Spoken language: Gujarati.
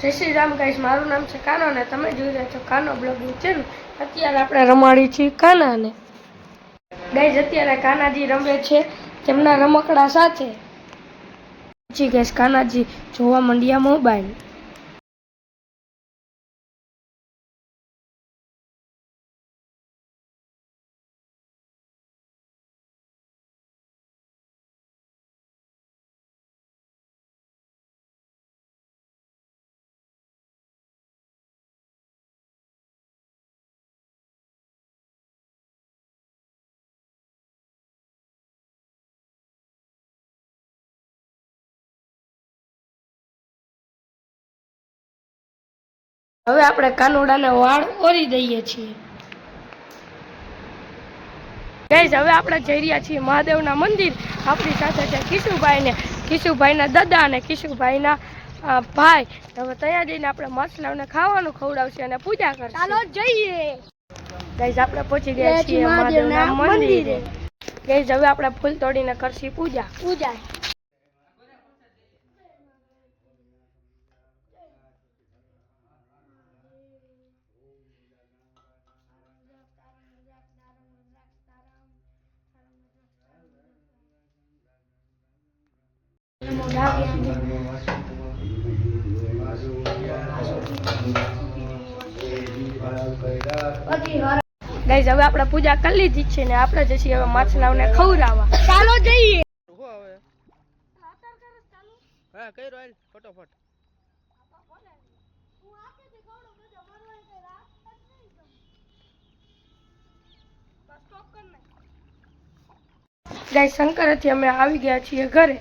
જય શ્રી રામ ગાઈસ, મારું નામ છે કાનો અને તમે જોઈ રહ્યા છો કાનો બ્લોગિંગ ચેનલ। અત્યારે આપણે રમાડી છીએ કાનાને। ગાઈસ, અત્યારે કાનાજી રમે છે તેમના રમકડા સાથે। પછી ગાઈસ કાનાજી જોવા માંડ્યા મોબાઈલ। હવે આપણે કાનુડાને વાળ ઓરી દઈએ છીએ। ગાઈસ, હવે આપણે જઈ રહ્યા છીએ મહાદેવના મંદિર। આપણી સાથે છે કિશુભાઈના દાદા અને કિશુભાઈના ભાઈ। હવે ત્યાં જઈને આપણે માછલાઓને ખાવાનું ખવડાવશે અને પૂજા કરશે। ચાલો જઈએ। ગાઈસ, આપણે પહોંચી ગયા છીએ મહાદેવના મંદિરે। ગાઈસ, હવે આપણે ફૂલ તોડીને કરશી પૂજા। ગાઈસ, હવે આપણે પૂજા કરી લીધી છે ને આપણે જઈએ હવે માછલાઓને ખવડાવવા। ચાલો જઈએ। હા, કઈ રોયલ ફટોફટ। ગાઈસ, શંકરથી અમે આવી ગયા છીએ ઘરે।